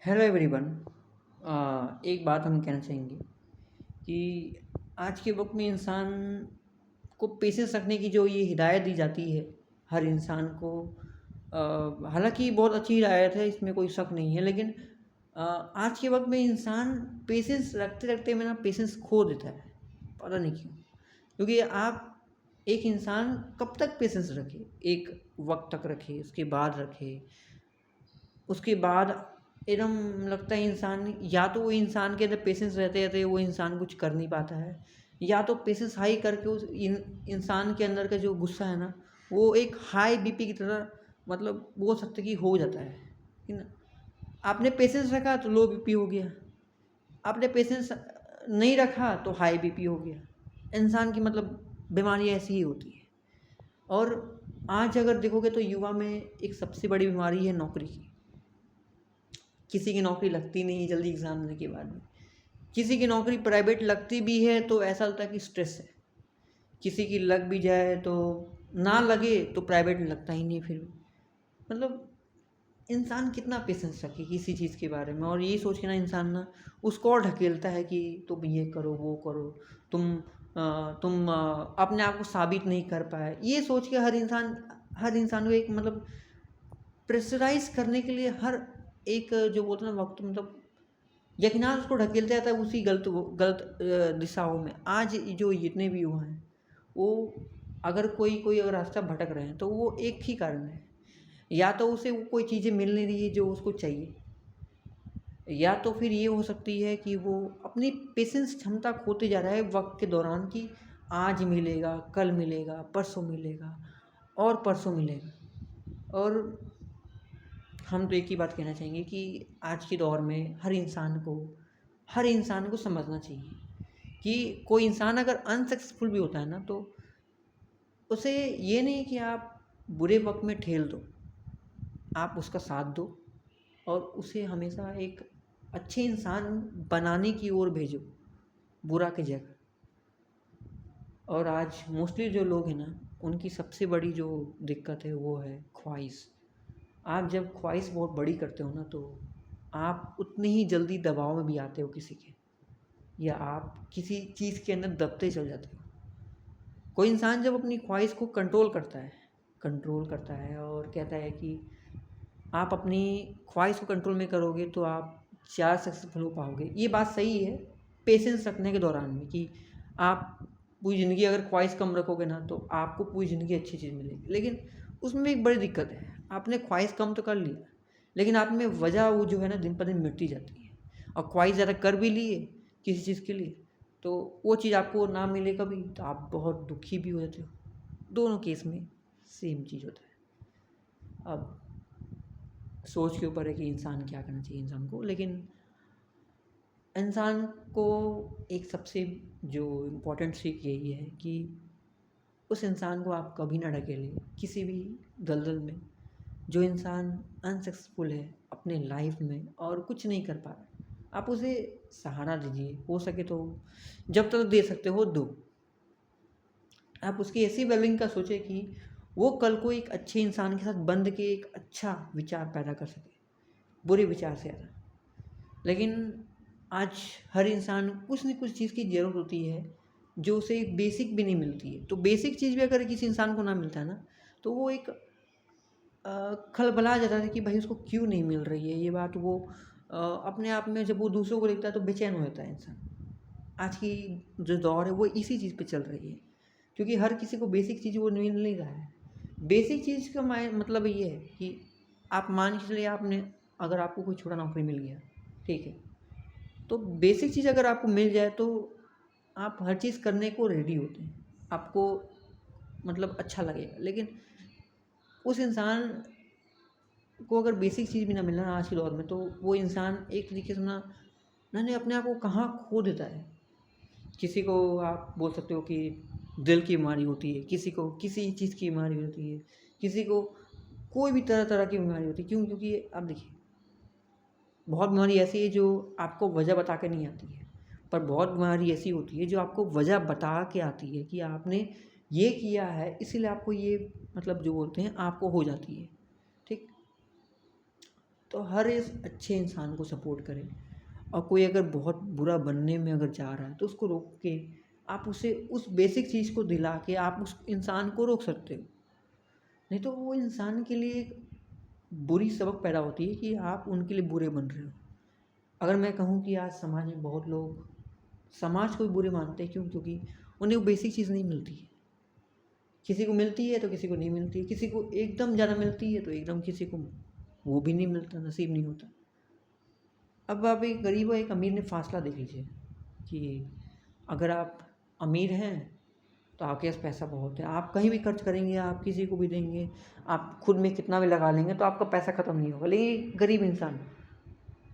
Hello everyone. एक बात हम कहना चाहेंगे कि आज के वक्त में इंसान को पेशेंस रखने की जो ये हिदायत दी जाती है हर इंसान को, हालांकि बहुत अच्छी हिदायत है, इसमें कोई शक नहीं है। लेकिन आज के वक्त में इंसान पेशेंस रखते रखते में ना पेशेंस खो देता है, पता नहीं क्यों। क्योंकि आप एक इंसान कब तक पेशेंस रखे, एक वक्त तक रखे, उसके बाद रखे, उसके बाद एकदम लगता है इंसान, या तो वो इंसान के अंदर पेशेंस रहते रहते वो इंसान कुछ कर नहीं पाता है, या तो पेशेंस हाई करके उस इंसान के अंदर का जो गुस्सा है ना, वो एक हाई बीपी की तरह, मतलब बोल सकते कि हो जाता है ना। आपने पेशेंस रखा तो लो बीपी हो गया, आपने पेशेंस नहीं रखा तो हाई बीपी हो गया। इंसान की मतलब बीमारी ऐसी ही होती है। और आज अगर देखोगे तो युवा में एक सबसे बड़ी बीमारी है नौकरी की। किसी की नौकरी लगती नहीं जल्दी एग्ज़ाम देने के बाद में, किसी की नौकरी प्राइवेट लगती भी है तो ऐसा लगता है कि स्ट्रेस है, किसी की लग भी जाए तो ना लगे तो प्राइवेट लगता ही नहीं फिर भी। मतलब इंसान कितना पेशेंस रखे किसी चीज़ के बारे में, और यही सोच के ना इंसान ना उसको और ढकेलता है कि तुम ये करो वो करो, तुम अपने आप को साबित नहीं कर पाए, ये सोच के हर इंसान को एक मतलब प्रेशराइज करने के लिए हर एक जो बोलते हैं ना वक्त, मतलब यकीनन उसको ढकेलता जाता है उसी गलत गलत दिशाओं में। आज जो जितने भी युवा हैं वो, अगर कोई कोई अगर रास्ता भटक रहे हैं तो वो एक ही कारण है, या तो उसे वो कोई चीज़ें मिल नहीं रही है जो उसको चाहिए, या तो फिर ये हो सकती है कि वो अपनी पेशेंस क्षमता खोते जा रहा है वक्त के दौरान, कि आज मिलेगा, कल मिलेगा, परसों मिलेगा और परसों मिलेगा। और हम तो एक ही बात कहना चाहेंगे कि आज के दौर में हर इंसान को समझना चाहिए कि कोई इंसान अगर अनसक्सेसफुल भी होता है ना, तो उसे ये नहीं कि आप बुरे वक्त में ठेल दो, आप उसका साथ दो और उसे हमेशा एक अच्छे इंसान बनाने की ओर भेजो, बुरा की जगह। और आज मोस्टली जो लोग हैं ना, उनकी सबसे बड़ी जो दिक्कत है वो है ख्वाहिश। आप जब ख्वाहिश बहुत बड़ी करते हो ना, तो आप उतनी ही जल्दी दबाव में भी आते हो किसी के, या आप किसी चीज़ के अंदर दबते चल जाते हो। कोई इंसान जब अपनी ख्वाहिश को कंट्रोल करता है और कहता है कि आप अपनी ख्वाहिश को कंट्रोल में करोगे तो आप ज़्यादा सक्सेसफुल हो पाओगे, ये बात सही है पेशेंस रखने के दौरान में, कि आप पूरी ज़िंदगी अगर ख्वाहिश कम रखोगे ना तो आपको पूरी ज़िंदगी अच्छी चीज़ मिलेगी। लेकिन उसमें एक बड़ी दिक्कत है, आपने ख्वाहिश कम तो कर लिया, लेकिन आप में वजह वो जो है ना दिन पर दिन मिटती जाती है। और ख्वाहिश ज़्यादा कर भी लिए किसी चीज़ के लिए, तो वो चीज़ आपको ना मिले कभी तो आप बहुत दुखी भी हो जाते हो। दोनों केस में सेम चीज़ होता है। अब सोच के ऊपर है कि इंसान क्या करना चाहिए इंसान को। लेकिन इंसान को एक सबसे जो इम्पोर्टेंट सीख यही है कि उस इंसान को आप कभी ना ढकेलें किसी भी दलदल में। जो इंसान अनसक्सेसफुल है अपने लाइफ में और कुछ नहीं कर पा रहा है, आप उसे सहारा दीजिए, हो सके तो जब तक दे सकते हो दो। आप उसकी ऐसी वेलबिंग का सोचें कि वो कल को एक अच्छे इंसान के साथ बंध के एक अच्छा विचार पैदा कर सके, बुरे विचार से ज़्यादा। लेकिन आज हर इंसान कुछ न कुछ चीज़ की ज़रूरत होती है जो उसे बेसिक भी नहीं मिलती है। तो बेसिक चीज़ भी अगर किसी इंसान को ना मिलता है ना, तो वो एक खलबला जाता है कि भाई उसको क्यों नहीं मिल रही है ये बात। वो अपने आप में जब वो दूसरों को देखता है तो बेचैन हो जाता है इंसान। आज की जो दौर है वो इसी चीज़ पे चल रही है, क्योंकि हर किसी को बेसिक चीज़ वो मिल नहीं रहा है। बेसिक चीज़ का मतलब ये है कि आप मान के चलिए, आपने अगर आपको कोई छोटा नौकरी मिल गया, ठीक है, तो बेसिक चीज़ अगर आपको मिल जाए तो आप हर चीज़ करने को रेडी होते हैं, आपको मतलब अच्छा लगेगा। लेकिन उस इंसान को अगर बेसिक चीज़ भी ना मिलना आज के दौर में, तो वो इंसान एक तरीके से ना मैंने अपने आप को कहाँ खो देता है। किसी को आप बोल सकते हो कि दिल की बीमारी होती है, किसी को किसी चीज़ की बीमारी होती है, किसी को कोई भी तरह तरह की बीमारी होती है। क्यों? क्योंकि आप देखिए, बहुत बीमारी ऐसी है जो आपको वजह बता के नहीं आती है, पर बहुत बीमारी ऐसी होती है जो आपको वजह बता के आती है कि आपने ये किया है इसीलिए आपको ये, मतलब जो बोलते हैं, आपको हो जाती है। ठीक। तो हर इस अच्छे इंसान को सपोर्ट करें। और कोई अगर बहुत बुरा बनने में अगर जा रहा है तो उसको रोक के आप उसे उस बेसिक चीज़ को दिला के आप उस इंसान को रोक सकते हो। नहीं तो वो इंसान के लिए एक बुरी सबक पैदा होती है कि आप उनके लिए बुरे बन रहे हो। अगर मैं कहूँ कि आज समाज में बहुत लोग समाज को भी बुरे मानते हैं, क्यों? क्योंकि उन्हें वो बेसिक चीज़ नहीं मिलती है। किसी को मिलती है तो किसी को नहीं मिलती है, किसी को एकदम ज़्यादा मिलती है तो एकदम किसी को वो भी नहीं मिलता, नसीब नहीं होता। अब आप एक गरीब और एक अमीर में फ़ासला देख लीजिए कि अगर आप अमीर हैं तो आपके पास पैसा बहुत है, आप कहीं भी खर्च करेंगे, आप किसी को भी देंगे, आप खुद में कितना भी लगा लेंगे तो आपका पैसा ख़त्म नहीं होगा। लेकिन गरीब इंसान,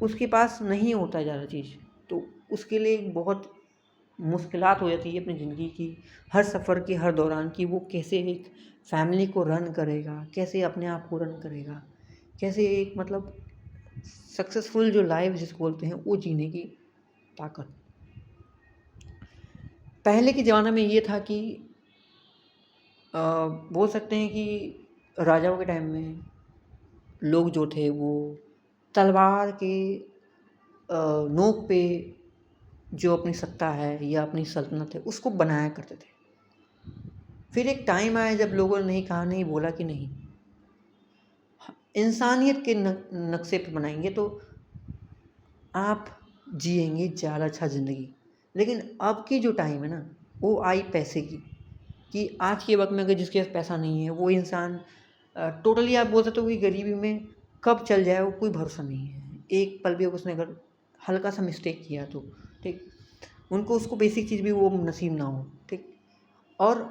उसके पास नहीं होता है ज़्यादा चीज़, तो उसके लिए बहुत मुश्किलात हो जाती है अपनी ज़िंदगी की, हर सफ़र के हर दौरान, कि वो कैसे एक फैमिली को रन करेगा, कैसे अपने आप को रन करेगा, कैसे एक मतलब सक्सेसफुल जो लाइफ जिसको बोलते हैं वो जीने की ताकत। पहले के ज़माने में ये था कि बोल सकते हैं कि राजाओं के टाइम में लोग जो थे वो तलवार के नोक पे जो अपनी सत्ता है या अपनी सल्तनत है उसको बनाया करते थे। फिर एक टाइम आया जब लोगों ने नहीं कहा, नहीं बोला कि नहीं, इंसानियत के नक्शे पे बनाएंगे तो आप जिएंगे ज़्यादा अच्छा ज़िंदगी। लेकिन अब की जो टाइम है ना, वो आई पैसे की, कि आज के वक्त में अगर जिसके पास पैसा नहीं है वो इंसान टोटली आप बोल सकते हो कि गरीबी में कब चल जाए वो कोई भरोसा नहीं है। एक पल भी उसने अगर हल्का सा मिस्टेक किया तो ठीक, उनको उसको बेसिक चीज़ भी वो नसीब ना हो, ठीक। और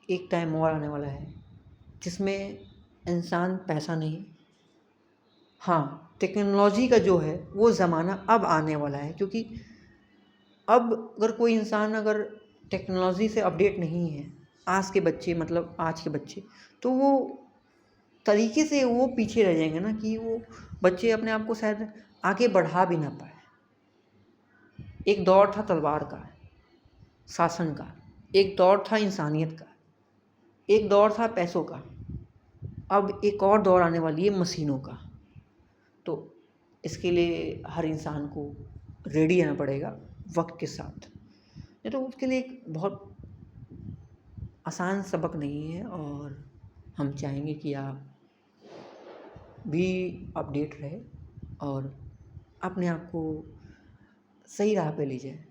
एक टाइम और आने वाला है जिसमें इंसान पैसा नहीं, हाँ टेक्नोलॉजी का जो है वो ज़माना अब आने वाला है। क्योंकि अब अगर कोई इंसान अगर टेक्नोलॉजी से अपडेट नहीं है, आज के बच्चे मतलब आज के बच्चे, तो वो तरीके से वो पीछे रह जाएंगे ना, कि वो बच्चे अपने आप को शायद आगे बढ़ा भी ना पाए। एक दौर था तलवार का, शासन का, एक दौर था इंसानियत का, एक दौर था पैसों का, अब एक और दौर आने वाली है मशीनों का। तो इसके लिए हर इंसान को रेडी रहना पड़ेगा वक्त के साथ, नहीं तो उसके लिए एक बहुत आसान सबक नहीं है। और हम चाहेंगे कि आप भी अपडेट रहे और अपने आप को सही राह पे ले जाए।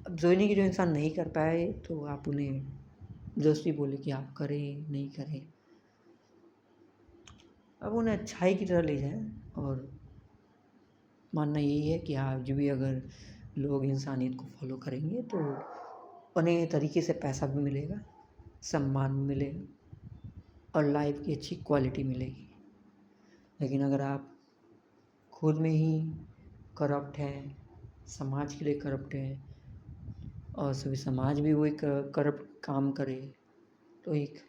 अब जोड़ने की जो इंसान नहीं कर पाए तो आप उन्हें ज़बरदस्ती बोले कि आप करें नहीं करें, अब उन्हें अच्छाई की तरह ले जाएं। और मानना यही है कि आप जो भी अगर लोग इंसानियत को फॉलो करेंगे तो उन्हें तरीके से पैसा भी मिलेगा, सम्मान भी मिलेगा और लाइफ की अच्छी क्वालिटी मिलेगी। लेकिन अगर आप खुद में ही करप्ट हैं, समाज के लिए करप्ट हैं और सभी समाज भी वही करप्ट काम करे, तो एक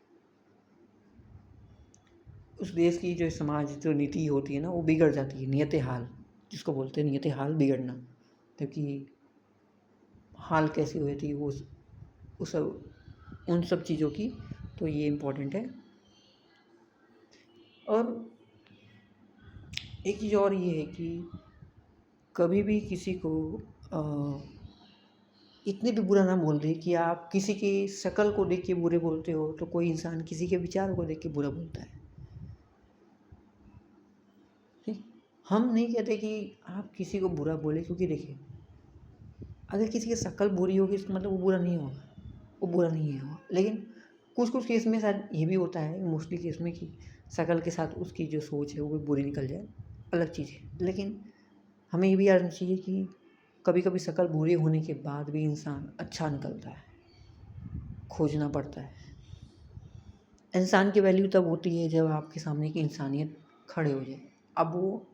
उस देश की जो समाज जो नीति होती है ना वो बिगड़ जाती है। नियत हाल जिसको बोलते हैं, नियत हाल बिगड़ना, क्योंकि हाल कैसी हुई थी वो उस उन सब चीज़ों की, तो ये इम्पोर्टेंट है। और एक चीज़ और ये है कि कभी भी किसी को इतने भी बुरा ना बोल दे कि आप किसी की शक्ल को देख के बुरे बोलते हो, तो कोई इंसान किसी के विचार को देख के बुरा बोलता है। ठीक, हम नहीं कहते कि आप किसी को बुरा बोले, क्योंकि देखिए अगर किसी की शक्ल बुरी होगी इसका मतलब वो बुरा नहीं होगा, वो बुरा नहीं है। लेकिन कुछ कुछ केस में शायद ये भी होता है, मोस्टली केस में, कि शक्ल के साथ उसकी जो सोच है वो भी बुरी निकल जाए, अलग चीज़ है। लेकिन हमें ये भी याद रखना चाहिए कि कभी कभी शक्ल बुरी होने के बाद भी इंसान अच्छा निकलता है, खोजना पड़ता है। इंसान की वैल्यू तब होती है जब आपके सामने की इंसानियत खड़े हो जाए। अब वो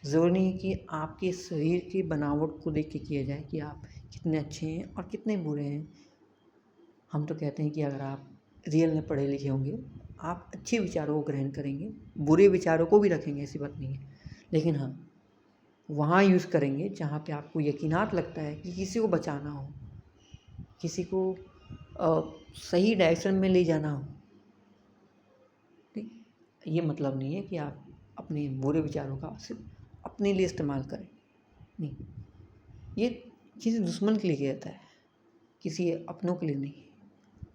ज़रूरी नहीं कि आपके शरीर की बनावट को देख के किया जाए कि आप कितने अच्छे हैं और कितने बुरे हैं। हम तो कहते हैं कि अगर आप रियल में पढ़े लिखे होंगे, आप अच्छे विचारों को ग्रहण करेंगे, बुरे विचारों को भी रखेंगे, ऐसी बात नहीं है। लेकिन हाँ, वहाँ यूज़ करेंगे जहाँ पे आपको यकीनात लगता है कि किसी को बचाना हो, किसी को सही डायरेक्शन में ले जाना हो। ठीक, ये मतलब नहीं है कि आप अपने बुरे विचारों का सिर्फ अपने लिए इस्तेमाल करें, नहीं, ये किसी दुश्मन के लिए किया जाता है, किसी अपनों के लिए नहीं।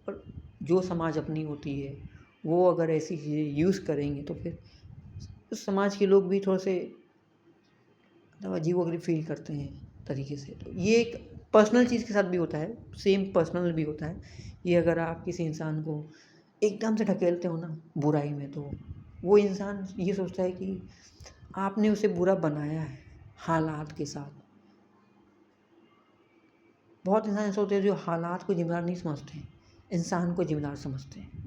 और जो समाज अपनी होती है वो अगर ऐसी चीज़ें यूज़ करेंगे तो फिर उस समाज के लोग भी थोड़े से मतलब अजीब-वगरीब फील करते हैं तरीके से। तो ये एक पर्सनल चीज़ के साथ भी होता है, सेम पर्सनल भी होता है। ये अगर आप किसी इंसान को एकदम से ढकेलते हो ना बुराई में, तो वो इंसान ये सोचता है कि आपने उसे बुरा बनाया है हालात के साथ। बहुत इंसान ऐसे होते हैं जो हालात को ज़िम्मेदार नहीं समझते, इंसान को ज़िम्मेदार समझते हैं।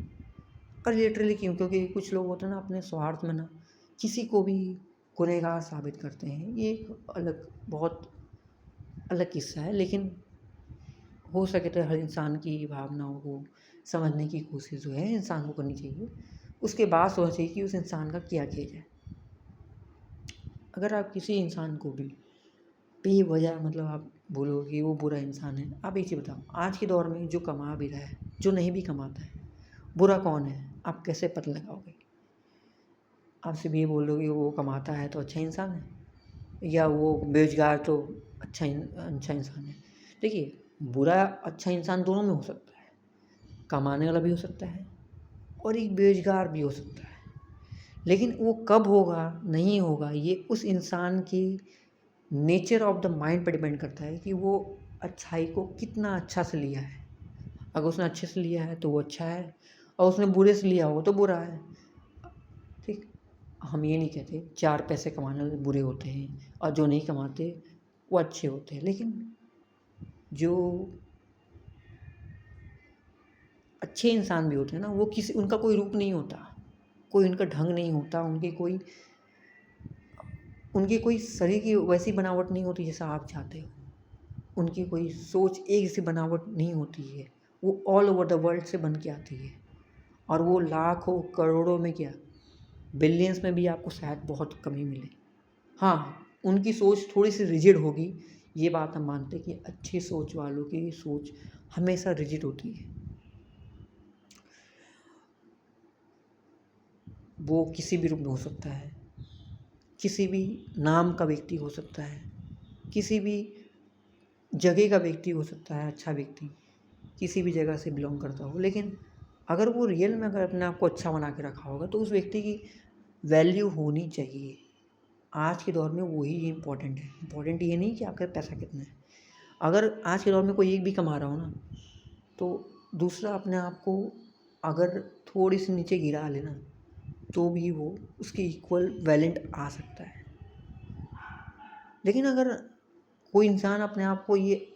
और लिटरली क्यों? क्योंकि कुछ लोग होते हैं ना अपने स्वार्थ में ना किसी को भी गुनहगार साबित करते हैं। ये एक अलग बहुत अलग किस्सा है, लेकिन हो सके तो हर इंसान की भावनाओं को समझने की कोशिश जो है इंसान को करनी चाहिए। उसके बाद सोचना चाहिए कि उस इंसान का क्या किया जाए। अगर आप किसी इंसान को भी बेवजह मतलब आप बोलो कि वो बुरा इंसान है, आप एक चीज़ बताओ, आज के दौर में जो कमा भी रहा है, जो नहीं भी कमाता है, बुरा कौन है? आप कैसे पता लगाओगे? आप सिर्फ ये बोलोगे वो कमाता है तो अच्छा इंसान है, या वो बेरोजगार तो अच्छा इंसान है। देखिए, बुरा अच्छा इंसान दोनों में हो सकता है, कमाने वाला भी हो सकता है और एक बेरोजगार भी हो सकता है। लेकिन वो कब होगा, नहीं होगा, ये उस इंसान की नेचर ऑफ द माइंड पे डिपेंड करता है कि वो अच्छाई को कितना अच्छा से लिया है। अगर उसने अच्छे से लिया है तो वो अच्छा है, और उसने बुरे से लिया हो तो बुरा है। ठीक, हम ये नहीं कहते 4 पैसे कमाने वाले बुरे होते हैं और जो नहीं कमाते वो अच्छे होते हैं, लेकिन जो अच्छे इंसान भी होते हैं ना, वो किसी उनका कोई रूप नहीं होता, कोई उनका ढंग नहीं होता, उनकी कोई शरीर की वैसी बनावट नहीं होती जैसा आप चाहते हो। उनकी कोई सोच एक जैसी बनावट नहीं होती है, वो ऑल ओवर द वर्ल्ड से बन के आती है। और वो लाखों करोड़ों में क्या बिलियंस में भी आपको शायद बहुत कमी मिले। हाँ, उनकी सोच थोड़ी सी रिजिड होगी, ये बात हम मानते हैं कि अच्छी सोच वालों की सोच हमेशा रिजिड होती है। वो किसी भी रूप में हो सकता है, किसी भी नाम का व्यक्ति हो सकता है, किसी भी जगह का व्यक्ति हो सकता है, अच्छा व्यक्ति किसी भी जगह से बिलोंग करता हो, लेकिन अगर वो रियल में अगर अपने आप को अच्छा बना के रखा होगा तो उस व्यक्ति की वैल्यू होनी चाहिए। आज के दौर में वही इम्पोर्टेंट है। इम्पोर्टेंट ये नहीं कि आपका पैसा कितना है। अगर आज के दौर में कोई एक भी कमा रहा हो ना, तो दूसरा अपने आप को अगर थोड़ी सी नीचे गिरा ले ना, तो भी वो उसके इक्वल वैलेंट आ सकता है। लेकिन अगर कोई इंसान अपने आप को ये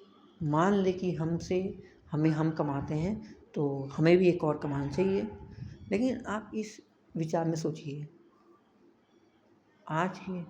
मान ले कि हम कमाते हैं तो हमें भी एक और कमाना चाहिए, लेकिन आप इस विचार में सोचिए, आज के